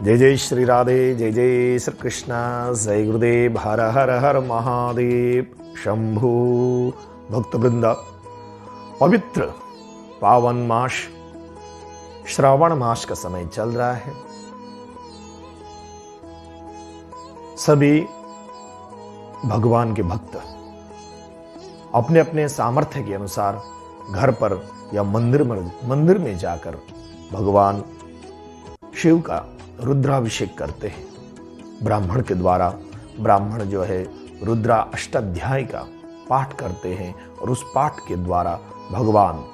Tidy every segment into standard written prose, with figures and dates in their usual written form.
जय जय श्री राधे, जय जय श्री कृष्ण, जय गुरुदेव, हर हर हर महादेव शंभु। भक्तवृंद, पवित्र पावन मास श्रावण मास का समय चल रहा है। सभी भगवान के भक्त अपने अपने सामर्थ्य के अनुसार घर पर या मंदिर में जाकर भगवान शिव का रुद्राभिषेक करते हैं। ब्राह्मण के द्वारा ब्राह्मण जो है रुद्रा अष्टाध्याय का पाठ करते हैं और उस पाठ के द्वारा भगवान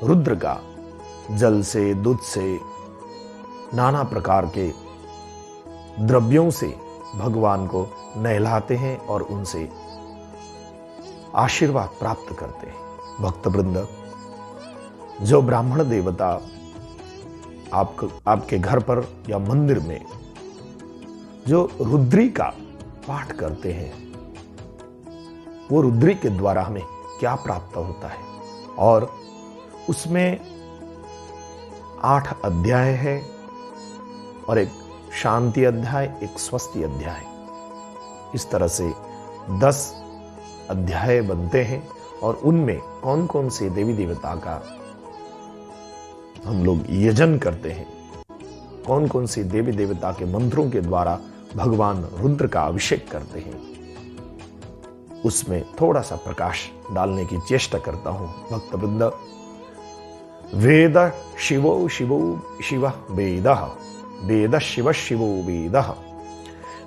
रुद्र का जल से, दूध से, नाना प्रकार के द्रव्यों से भगवान को नहलाते हैं और उनसे आशीर्वाद प्राप्त करते हैं। भक्तवृंद, जो ब्राह्मण देवता आपके घर पर या मंदिर में जो रुद्री का पाठ करते हैं, वो रुद्री के द्वारा हमें क्या प्राप्त होता है। और उसमें 8 अध्याय है और एक शांति अध्याय, एक स्वस्ति अध्याय, इस तरह से 10 अध्याय बनते हैं। और उनमें कौन कौन से देवी देवता का हम लोग यजन करते हैं, कौन कौन से देवी देवता के मंत्रों के द्वारा भगवान रुद्र का अभिषेक करते हैं, उसमें थोड़ा सा प्रकाश डालने की चेष्टा करता हूं। भक्तवृंद, वेद शिवो शिवो शिव वेद, वेद शिव शिवो वेद,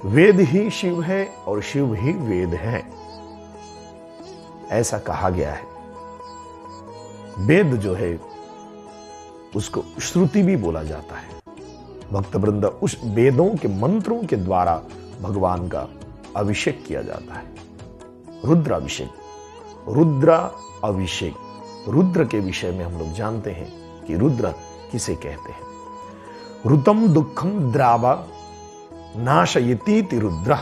वेद ही शिव है और शिव ही वेद है, ऐसा कहा गया है। वेद जो है उसको श्रुति भी बोला जाता है। भक्तवृंद, उस वेदों के मंत्रों के द्वारा भगवान का अभिषेक किया जाता है। रुद्राभिषेक, रुद्रा अभिषेक, रुद्र के विषय में हम लोग जानते हैं कि रुद्र किसे कहते हैं। ऋतम दुखम द्रावा नाशयतीति रुद्र,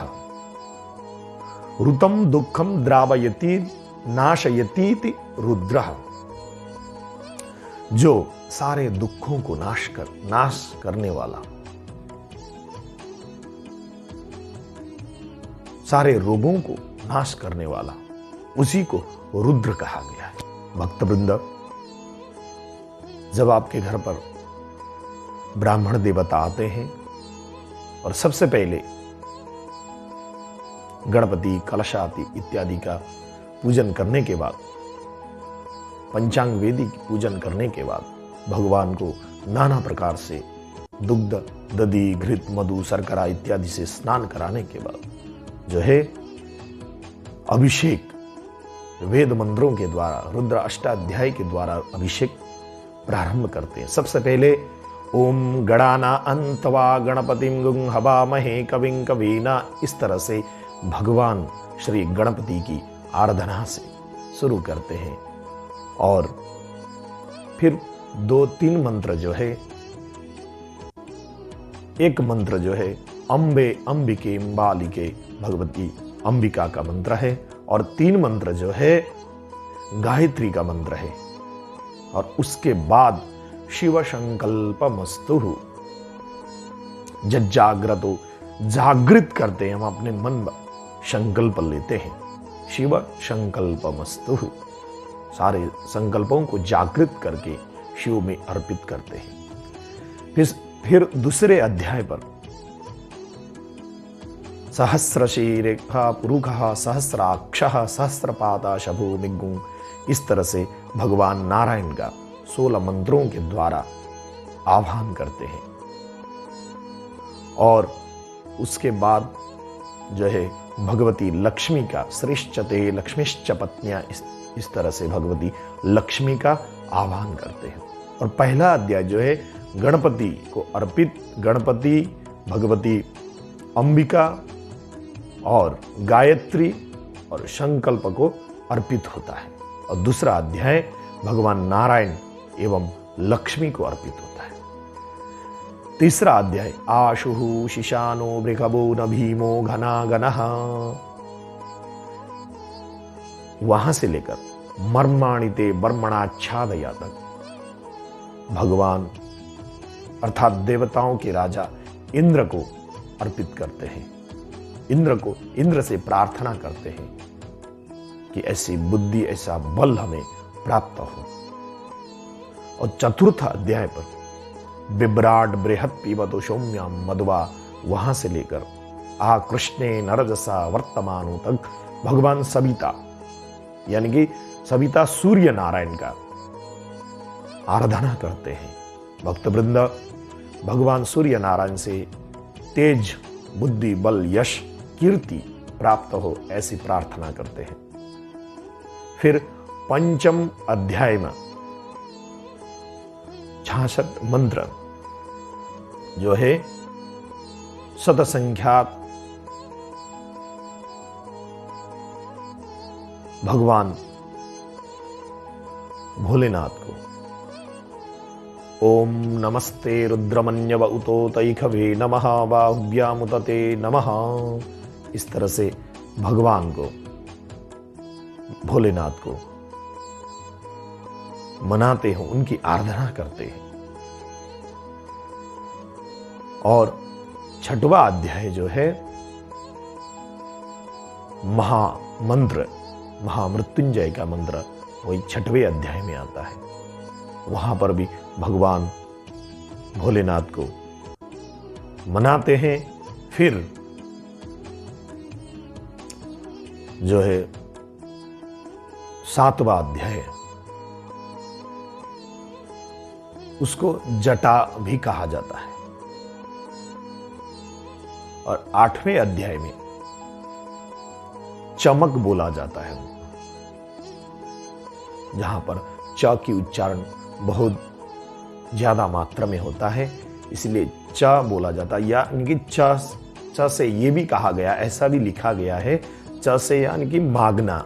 ऋतम दुखम द्रावयती नाशयतीति रुद्र, जो सारे दुखों को नाश करने वाला, सारे रोगों को नाश करने वाला, उसी को रुद्र कहा गया है। भक्तवृंद, जब आपके घर पर ब्राह्मण देवता आते हैं और सबसे पहले गणपति, कलशाति इत्यादि का पूजन करने के बाद, पंचांग वेदी की पूजन करने के बाद भगवान को नाना प्रकार से दुग्ध, दधि, घृत, मधु, शर्करा इत्यादि से स्नान कराने के बाद जो है अभिषेक वेद मंत्रों के द्वारा, रुद्र अष्टाध्याय के द्वारा अभिषेक प्रारंभ करते हैं। सबसे पहले ओम गणाना अंतवा गणपतिम गुं हवामहे कविं कवीना, इस तरह से भगवान श्री गणपति की आराधना से शुरू करते हैं। और फिर 2-3 मंत्र जो है, एक मंत्र जो है अंबे अंबिके बालिके भगवती अंबिका का मंत्र है, और 3 मंत्र जो है गायत्री का मंत्र है। और उसके बाद शिव संकल्पमस्तु, जागृतो, जागृत करते हैं, हम अपने मन में संकल्प लेते हैं, शिव संकल्पमस्तु, सारे संकल्पों को जागृत करके शिव में अर्पित करते हैं। फिर दूसरे अध्याय पर सहस्रशीरेखा पुरुखः सहस्राक्षः सहस्रपादा शभो निगुं, इस तरह से भगवान नारायण का 16 मंत्रों के द्वारा आह्वान करते हैं। और उसके बाद जो है भगवती लक्ष्मी का श्रेष्ठते लक्ष्मीश्च पत्न्या, इस तरह से भगवती लक्ष्मी का आह्वान करते हैं। और पहला अध्याय जो है गणपति को अर्पित, गणपति, भगवती अंबिका और गायत्री और संकल्प को अर्पित होता है। और दूसरा अध्याय भगवान नारायण एवं लक्ष्मी को अर्पित होता है। तीसरा अध्याय आशुः शिशानो वृषभो न भीमो घना गणः, वहां से लेकर मर्माणिते बर्मणाच्छादया तक भगवान अर्थात देवताओं के राजा इंद्र को अर्पित करते हैं। इंद्र से प्रार्थना करते हैं कि ऐसी बुद्धि, ऐसा बल हमें प्राप्त हो। और चतुर्थ अध्याय पर बिभ्राट बृहत् पीबतो सौम्याम मधुवा, वहां से लेकर आ कृष्णे नरजसा वर्तमानो तक भगवान सविता यानी कि सविता सूर्य नारायण का आराधना करते हैं। भक्त वृंद भगवान सूर्य नारायण से तेज, बुद्धि, बल, यश, कीर्ति प्राप्त हो, ऐसी प्रार्थना करते हैं। फिर पंचम अध्याय में 66 मंत्र जो है शतसंख्यात भगवान भोलेनाथ को ओम नमस्ते रुद्रमन्यव उतो तैखवे नमः बाहुभ्यामुतते नमः, इस तरह से भगवान को, भोलेनाथ को मनाते हो, उनकी आराधना करते हैं। और छठवां अध्याय जो है महामंत्र, महामृत्युंजय का मंत्र, वही छठवें अध्याय में आता है। वहां पर भी भगवान भोलेनाथ को मनाते हैं। फिर जो है 7वां अध्याय, उसको जटा भी कहा जाता है। और 8वें अध्याय में चमक बोला जाता है, जहां पर च की उच्चारण बहुत ज्यादा मात्रा में होता है, इसलिए च बोला जाता है। यानी कि च से ये भी कहा गया, ऐसा भी लिखा गया है, च से यानी कि मांगना।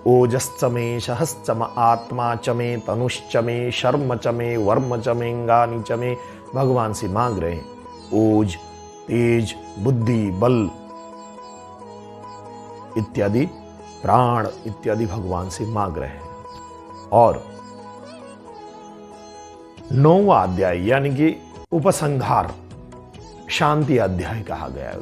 ओजश्चमे सहश्चम आत्मा चमे तनुश्चमे शर्म चमे वर्म चमेंगानि चमे, भगवान से मांग रहे हैं। ओज, तेज, बुद्धि, बल इत्यादि, प्राण इत्यादि भगवान से मांग रहे हैं। और 9वां अध्याय यानी कि उपसंहार, शांति अध्याय कहा गया है।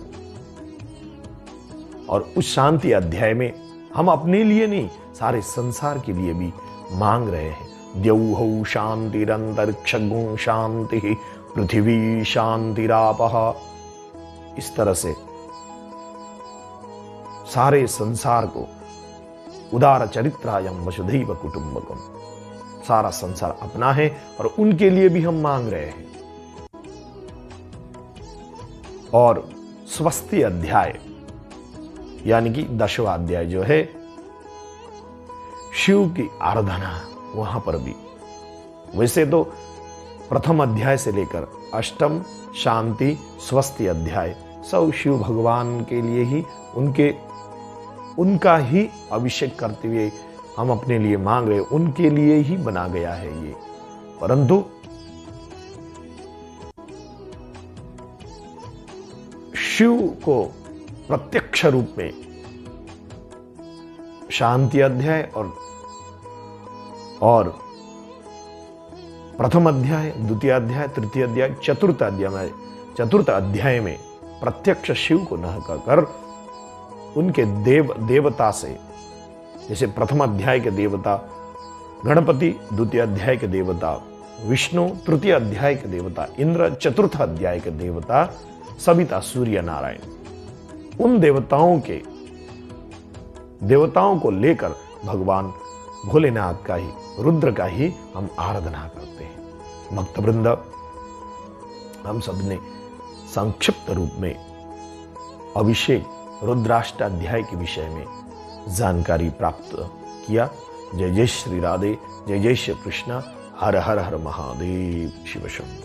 और उस शांति अध्याय में हम अपने लिए नहीं, सारे संसार के लिए भी मांग रहे हैं। द्यौः शांतिरंतरिक्षगुं शांति पृथ्वी शांतिरापः, इस तरह से सारे संसार को उदार चरित्रायम वसुधैव कुटुंबकम, सारा संसार अपना है और उनके लिए भी हम मांग रहे हैं। और स्वस्ति अध्याय यानी कि 10वां अध्याय जो है शिव की आराधना, वहां पर भी वैसे तो प्रथम अध्याय से लेकर अष्टम शांति स्वस्ति अध्याय सब शिव भगवान के लिए ही, उनका ही अभिषेक करते हुए हम अपने लिए मांग रहे, उनके लिए ही बना गया है ये। परंतु शिव को प्रत्यक्ष रूप में शांति अध्याय और प्रथम अध्याय, द्वितीय अध्याय, तृतीय अध्याय, चतुर्थ अध्याय में प्रत्यक्ष शिव को न कहकर उनके देवता से, जैसे प्रथम अध्याय के देवता गणपति, द्वितीय अध्याय के देवता विष्णु, तृतीय अध्याय के देवता इंद्र, चतुर्थ अध्याय के देवता सविता सूर्य नारायण, उन देवताओं को लेकर भगवान भोलेनाथ का ही, रुद्र का ही हम आराधना करते हैं। भक्तवृंद, हम सबने संक्षिप्त रूप में अभिषेक रुद्राष्टाध्याय के विषय में जानकारी प्राप्त किया। जय जय श्री राधे, जय जय श्री कृष्ण, हर हर हर महादेव, शिव शंभु।